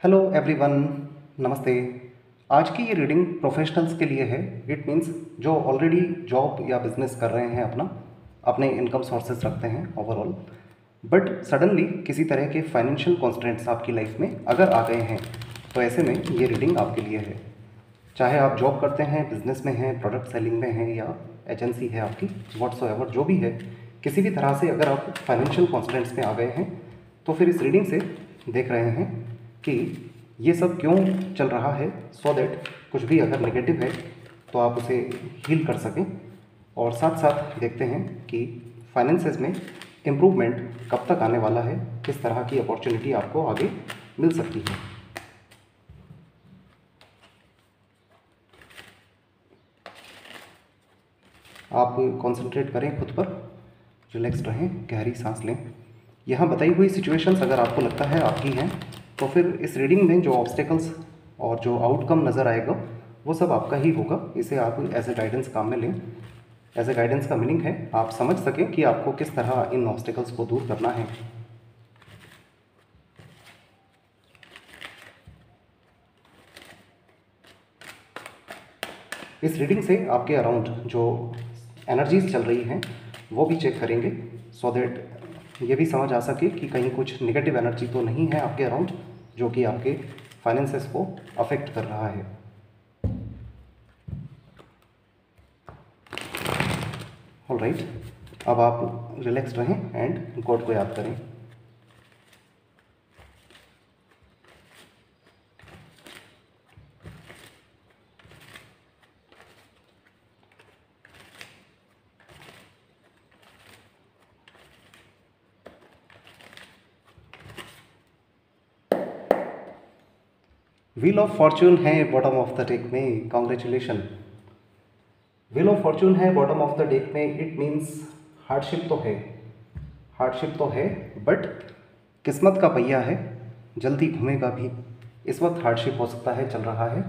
Hello everyone, नमस्ते। आज की ये रीडिंग प्रोफेशनल्स के लिए है। इट मीन्स जो ऑलरेडी जॉब या बिजनेस कर रहे हैं, अपने इनकम सोर्सेज रखते हैं ओवरऑल, बट सडनली किसी तरह के फाइनेंशियल कॉन्स्ट्रेंट्स आपकी लाइफ में अगर आ गए हैं, तो ऐसे में ये रीडिंग आपके लिए है। चाहे आप जॉब करते हैं, बिजनेस में हैं, प्रोडक्ट सेलिंग में हैं या एजेंसी है आपकी, व्हाट्सोएवर जो भी है, किसी भी तरह से अगर आप फाइनेंशियल कॉन्स्ट्रेंट्स में आ गए हैं, तो फिर इस रीडिंग से देख रहे हैं कि ये सब क्यों चल रहा है, सो दैट कुछ भी अगर नेगेटिव है तो आप उसे हील कर सकें। और साथ साथ देखते हैं कि फाइनेंसेस में इम्प्रूवमेंट कब तक आने वाला है, किस तरह की अपॉर्चुनिटी आपको आगे मिल सकती है। आप कंसंट्रेट करें खुद पर, रिलैक्स रहें, गहरी सांस लें। यहाँ बताई हुई सिचुएशंस अगर आपको लगता है आपकी हैं, तो फिर इस रीडिंग में जो ऑब्स्टेकल्स और जो आउटकम नज़र आएगा वो सब आपका ही होगा। इसे आप एज ए गाइडेंस काम में लें। एज ए गाइडेंस का मीनिंग है आप समझ सकें कि आपको किस तरह इन ऑब्स्टेकल्स को दूर करना है। इस रीडिंग से आपके अराउंड जो एनर्जीज चल रही हैं वो भी चेक करेंगे, सो दैट ये भी समझ आ सके कि कहीं कुछ नेगेटिव एनर्जी तो नहीं है आपके अराउंड जो कि आपके फाइनेंसेस को अफेक्ट कर रहा है। ऑलराइट, अब आप रिलैक्स रहें एंड गॉड को याद करें। व्हील ऑफ फॉर्चून है बॉटम ऑफ द डेक में, कॉन्ग्रेचुलेशन। व्हील ऑफ फॉर्चून है बॉटम ऑफ द डेक में, इट मीन्स हार्डशिप तो है, हार्डशिप तो है, बट किस्मत का पहिया है, जल्दी घूमेगा भी। इस वक्त हार्डशिप हो सकता है, चल रहा है।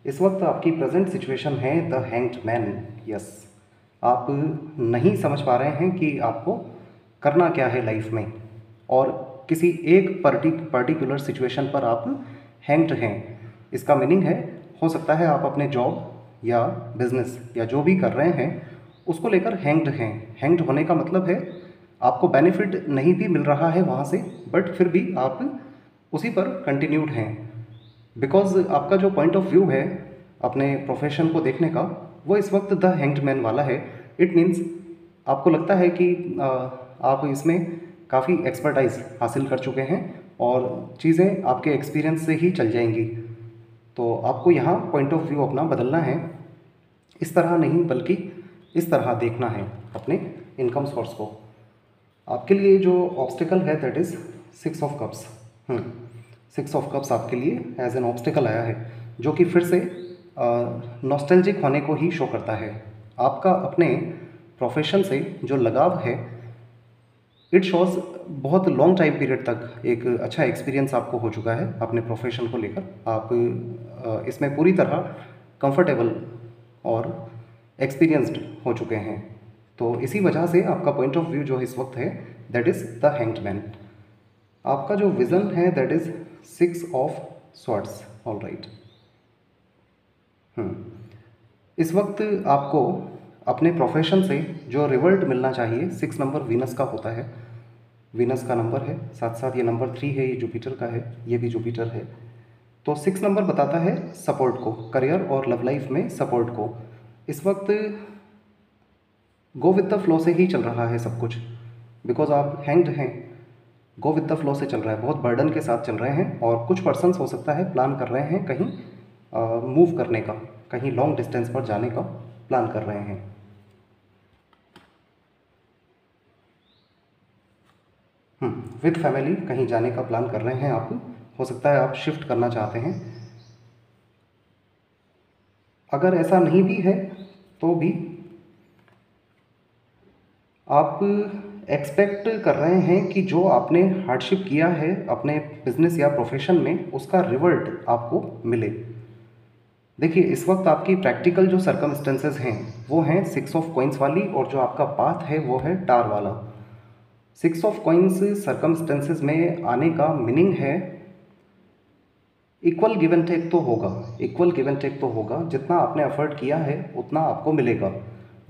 इस वक्त आपकी प्रेजेंट सिचुएशन है द हैंग्ड मैन। यस, आप नहीं समझ पा रहे हैं कि आपको करना क्या है लाइफ में, और किसी एक पर्टिकुलर सिचुएशन पर आप हैंग्ड हैं। इसका मीनिंग है, हो सकता है आप अपने जॉब या बिजनेस या जो भी कर रहे हैं उसको लेकर हैंग्ड हैं। हैंग्ड होने का मतलब है आपको बेनिफिट नहीं भी मिल रहा है वहाँ से, बट फिर भी आप उसी पर कंटिन्यूड हैं, बिकॉज आपका जो पॉइंट ऑफ व्यू है अपने प्रोफेशन को देखने का वो इस वक्त द हैंग्ड मैन वाला है। इट मीन्स आपको लगता है कि आप इसमें काफ़ी एक्सपर्टाइज हासिल कर चुके हैं और चीज़ें आपके एक्सपीरियंस से ही चल जाएंगी। तो आपको यहाँ पॉइंट ऑफ व्यू अपना बदलना है, इस तरह नहीं बल्कि इस तरह देखना है अपने इनकम सोर्स को। आपके लिए जो ऑब्स्टिकल है that is 6 of cups. 6 of cups आपके लिए एज एन ऑब्स्टिकल आया है, जो कि फिर से नॉस्टैल्जिक होने को ही शो करता है। आपका अपने प्रोफेशन से जो लगाव है, इट शोज़ बहुत लॉन्ग टाइम पीरियड तक एक अच्छा एक्सपीरियंस आपको हो चुका है अपने प्रोफेशन को लेकर। आप इसमें पूरी तरह कंफर्टेबल और एक्सपीरियंस्ड हो चुके हैं। तो इसी वजह से आपका पॉइंट ऑफ व्यू जो इस वक्त है that is the hanged man. आपका जो विज़न है that is 6 of swords. All right, इस वक्त आपको अपने प्रोफेशन से जो रिवल्ट मिलना चाहिए, 6 नंबर वीनस का होता है, वीनस का नंबर है, साथ साथ ये नंबर 3 है, ये जुपिटर का है, ये भी जुपिटर है। तो 6 नंबर बताता है सपोर्ट को, करियर और लव लाइफ में सपोर्ट को। इस वक्त गो विद द फ्लो से ही चल रहा है सब कुछ, बिकॉज आप हैंग्ड हैं। गो विद द फ्लो से चल रहा है, बहुत बर्डन के साथ चल रहे हैं, और कुछ पर्सन्स हो सकता है प्लान कर रहे हैं कहीं मूव करने का, कहीं लॉन्ग डिस्टेंस पर जाने का प्लान कर रहे हैं। विद फैमिली कहीं जाने का प्लान कर रहे हैं आप, हो सकता है आप शिफ्ट करना चाहते हैं। अगर ऐसा नहीं भी है तो भी आप एक्सपेक्ट कर रहे हैं कि जो आपने हार्डशिप किया है अपने बिजनेस या प्रोफेशन में, उसका रिवर्ट आपको मिले। देखिए, इस वक्त आपकी प्रैक्टिकल जो सर्कमस्टेंसेस हैं वो हैं 6 ऑफ कॉइंस वाली, और जो आपका पाथ है वो है टार वाला। 6 ऑफ कॉइंस सर्कमस्टेंसेस में आने का मीनिंग है इक्वल गिव एंड टेक तो होगा, इक्वल गिव एंड टेक तो होगा, जितना आपने एफर्ट किया है उतना आपको मिलेगा।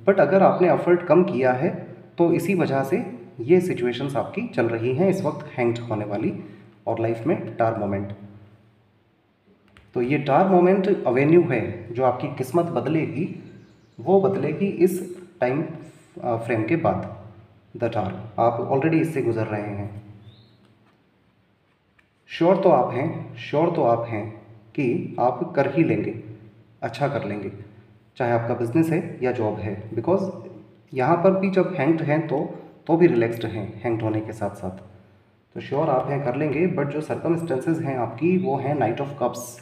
बट अगर आपने एफर्ट कम किया है तो इसी वजह से ये सिचुएशंस आपकी चल रही हैं इस वक्त हैंग्ड होने वाली, और लाइफ में टार मोमेंट। तो ये टार मोमेंट अवेन्यू है जो आपकी किस्मत बदलेगी, वो बदलेगी इस टाइम फ्रेम के बाद। द टार, आप ऑलरेडी इससे गुजर रहे हैं। श्योर तो आप हैं, श्योर तो आप हैं कि आप कर ही लेंगे, अच्छा कर लेंगे, चाहे आपका बिजनेस है या जॉब है। बिकॉज यहाँ पर भी जब हैंग्ड हैं तो भी रिलैक्स्ड हैं हैंग्ड होने के साथ साथ। तो श्योर आप हैं कर लेंगे, बट जो सर्कमस्टेंसेज हैं आपकी वो हैं knight of cups,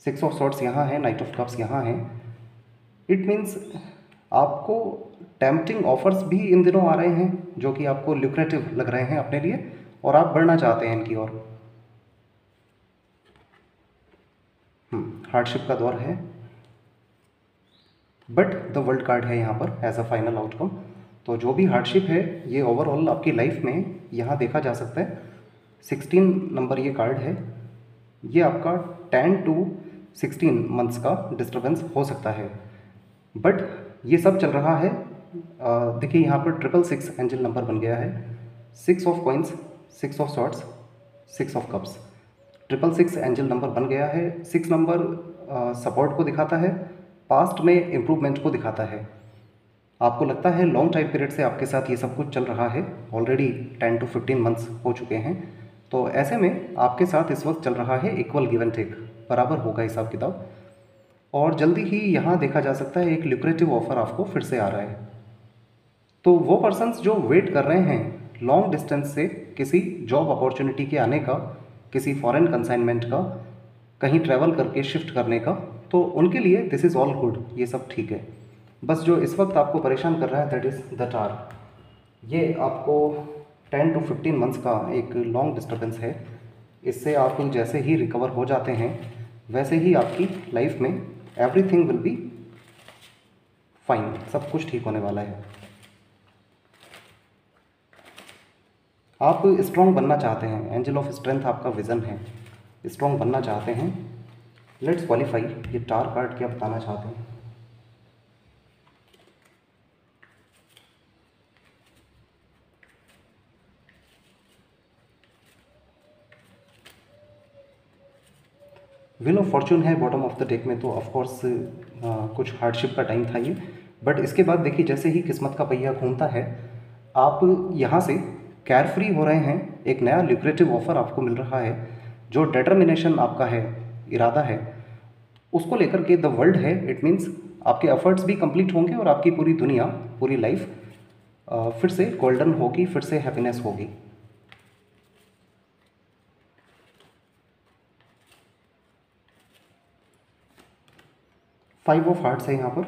6 of swords यहाँ है, नाइट ऑफ कप्स यहाँ है। इट मीन्स आपको टेम्पटिंग ऑफर्स भी इन दिनों आ रहे हैं जो कि आपको ल्यूक्रेटिव लग रहे हैं अपने लिए, और आप बढ़ना चाहते हैं इनकी ओर। हार्डशिप का दौर है, बट द वर्ल्ड कार्ड है यहाँ पर एज अ फाइनल आउटकम। तो जो भी हार्डशिप है ये ओवरऑल आपकी लाइफ में यहाँ देखा जा सकता है। 16 नंबर ये कार्ड है, ये आपका 10 to 16 मंथ्स का डिस्टर्बेंस हो सकता है। बट ये सब चल रहा है, देखिए यहाँ पर 666 एंजल नंबर बन गया है, 6 of coins, 6 of swords, 6 of cups, 666 angel number बन गया है। 6 नंबर सपोर्ट को दिखाता है, पास्ट में इम्प्रूवमेंट को दिखाता है। आपको लगता है लॉन्ग टाइम पीरियड से आपके साथ ये सब कुछ चल रहा है, ऑलरेडी 10 to 15 मंथ्स हो चुके हैं। तो ऐसे में आपके साथ इस वक्त चल रहा है इक्वल गिव एंड टेक, बराबर होगा हिसाब किताब। और जल्दी ही यहाँ देखा जा सकता है एक ल्यूक्रेटिव ऑफर आपको फिर से आ रहा है। तो वो पर्सन्स जो वेट कर रहे हैं लॉन्ग डिस्टेंस से किसी जॉब अपॉर्चुनिटी के आने का, किसी फॉरेन कंसाइनमेंट का, कहीं ट्रैवल करके शिफ्ट करने का, तो उनके लिए दिस इज़ ऑल गुड, ये सब ठीक है। बस जो इस वक्त आपको परेशान कर रहा है दैट इज़ द टार। ये आपको 10 to 15 मंथ्स का एक लॉन्ग डिस्टर्बेंस है। इससे आप जैसे ही रिकवर हो जाते हैं वैसे ही आपकी लाइफ में एवरीथिंग विल बी फाइन, सब कुछ ठीक होने वाला है। आप स्ट्रॉन्ग बनना चाहते हैं, एंजल ऑफ स्ट्रेंथ आपका विज़न है, स्ट्रॉन्ग बनना चाहते हैं। लेट्स क्वालिफाई, ये टार कार्ड क्या बताना चाहते हैं। व्हील ऑफ फॉर्चून है बॉटम ऑफ द डेक में, तो ऑफकोर्स कुछ हार्डशिप का टाइम था ये। बट इसके बाद देखिए जैसे ही किस्मत का पहिया घूमता है आप यहाँ से केयर फ्री हो रहे हैं, एक नया ल्यूक्रेटिव ऑफर आपको मिल रहा है। जो डिटर्मिनेशन आपका है, इरादा है, उसको लेकर के द वर्ल्ड है, इट मीन्स आपके एफर्ट्स भी कंप्लीट होंगे और आपकी पूरी दुनिया, पूरी लाइफ फिर से गोल्डन होगी, फिर से हैप्पीनेस होगी। फाइव ऑफ हार्ट्स है यहाँ पर,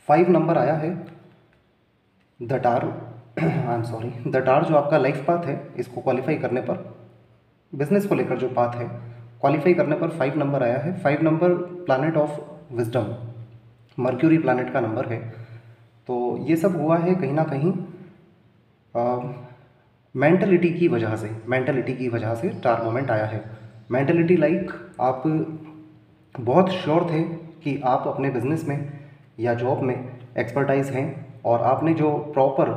5 नंबर आया है। The tar, I am sorry, the tar जो आपका लाइफ पाथ है, इसको क्वालिफाई करने पर, बिजनेस को लेकर जो पाथ है क्वालिफाई करने पर 5 नंबर आया है। 5 number planet of wisdom, mercury planet का नंबर है। तो ये सब हुआ है कहीं ना कहीं मेंटलिटी की वजह से, मेंटलिटी की वजह से टार मोमेंट आया है। मेंटलिटी लाइक आप बहुत श्योर थे कि आप अपने बिजनेस में या जॉब में एक्सपर्टाइज हैं, और आपने जो प्रॉपर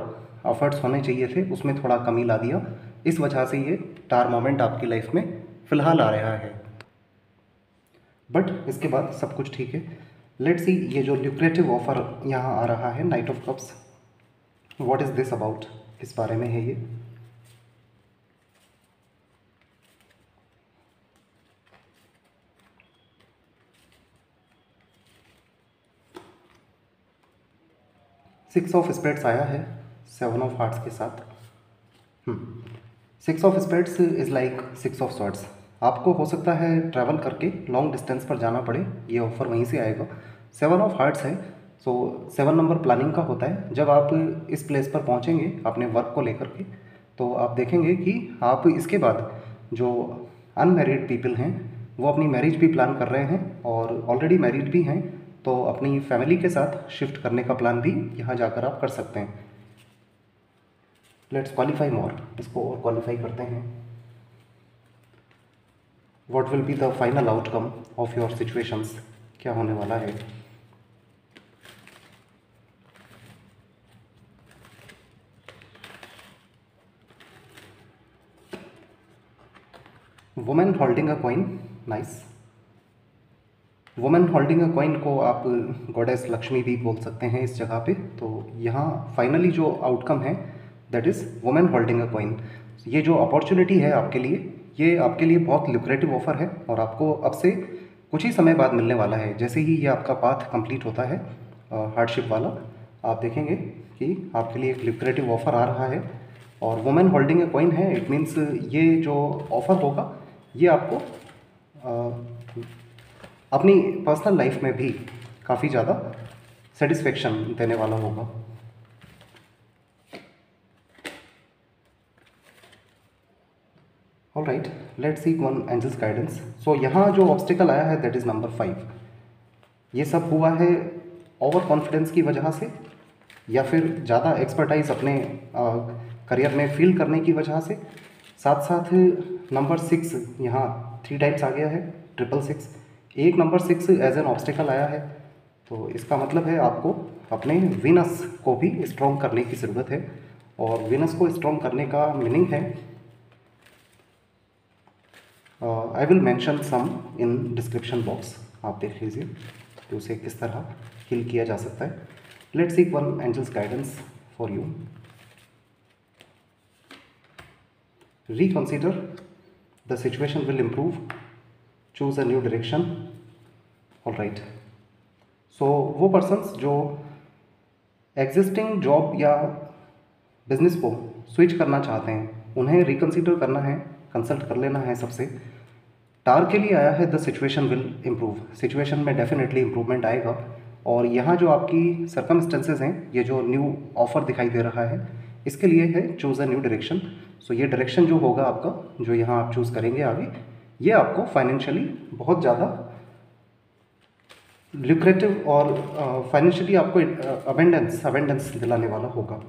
एफर्ट्स होने चाहिए थे उसमें थोड़ा कमी ला दिया। इस वजह से ये टार मोमेंट आपकी लाइफ में फ़िलहाल आ रहा है। बट इसके बाद सब कुछ ठीक है। लेट्स सी, ये जो ल्यूक्रेटिव ऑफर यहाँ आ रहा है, knight of cups, what is this about, किस बारे में है ये। सिक्स ऑफ स्पेड्स आया है 7 ऑफ हार्ट्स के साथ। 6 of spades is like 6 of swords. आपको हो सकता है ट्रैवल करके लॉन्ग डिस्टेंस पर जाना पड़े, ये ऑफ़र वहीं से आएगा। 7 ऑफ हार्ट्स है, सो 7 नंबर प्लानिंग का होता है। जब आप इस प्लेस पर पहुंचेंगे अपने वर्क को लेकर के, तो आप देखेंगे कि आप इसके बाद जो अनमैरिड पीपल हैं वो अपनी मैरिज भी प्लान कर रहे हैं, और ऑलरेडी मैरिड भी हैं तो अपनी फैमिली के साथ शिफ्ट करने का प्लान भी यहाँ जाकर आप कर सकते हैं। लेट्स क्वालिफाई मोर, इसको और क्वालिफाई करते हैं। What will be the final outcome of your situations, क्या होने वाला है। Women holding a coin, nice. Women holding a coin को आप गॉडेस लक्ष्मी भी बोल सकते हैं इस जगह पे। तो यहाँ फाइनली जो आउटकम है that is women holding a coin. ये जो अपॉर्चुनिटी है आपके लिए, ये आपके लिए बहुत लुक्रेटिव ऑफर है और आपको अब से कुछ ही समय बाद मिलने वाला है। जैसे ही ये आपका पाथ कंप्लीट होता है हार्डशिप वाला, आप देखेंगे कि आपके लिए एक लुक्रेटिव ऑफर आ रहा है। और वुमेन होल्डिंग अ कॉइन है, इट मीन्स ये जो ऑफर होगा ये आपको अपनी पर्सनल लाइफ में भी काफ़ी ज़्यादा सेटिस्फेक्शन देने वाला होगा। All right, let's seek one angels guidance. So यहाँ जो ऑब्स्टिकल आया है दैट इज़ नंबर 5। ये सब हुआ है ओवर कॉन्फिडेंस की वजह से या फिर ज़्यादा एक्सपर्टाइज अपने करियर में फील करने की वजह से। साथ साथ नंबर 6 यहाँ 3 टाइम्स आ गया है, 666। एक नंबर 6 एज एन ऑब्स्टिकल आया है, तो इसका मतलब है आपको अपने वीनस को भी स्ट्रॉन्ग करने की ज़रूरत है। और वीनस को स्ट्रॉन्ग करने का मीनिंग है, I will mention some in description box, आप देख लीजिए कि उसे किस तरह हिल किया जा सकता है। Let's seek one angels guidance for you. Reconsider, the situation will improve, choose a new direction. All right, so वो पर्सन्स जो एग्जिस्टिंग जॉब या बिजनेस को स्विच करना चाहते हैं उन्हें रिकन्सिडर करना है, कंसल्ट कर लेना है सबसे। टार के लिए आया है the situation will improve, situation में डेफिनेटली इम्प्रूवमेंट आएगा। और यहाँ जो आपकी सर्कमस्टेंसेज हैं, ये जो न्यू ऑफर दिखाई दे रहा है इसके लिए है चूज़ अ न्यू डायरेक्शन। सो ये डायरेक्शन जो होगा आपका, जो यहाँ आप चूज़ करेंगे आगे, ये आपको फाइनेंशियली बहुत ज़्यादा लुक्रेटिव और फाइनेंशियली आपको अबेंडेंस दिलाने वाला होगा।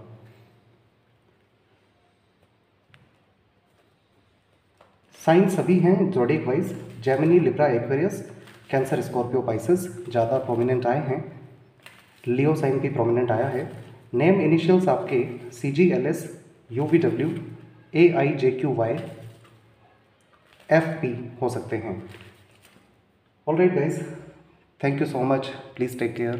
साइन सभी हैं zodiac wise, Gemini, Libra, Aquarius, Cancer, Scorpio, Pisces ज़्यादा प्रोमिनेंट आए हैं। लियो साइन भी प्रोमिनेंट आया है। नेम इनिशियल्स आपके CGLS, UVW, AIJQY, FP हो सकते हैं। All right guys, thank you so much, please take care.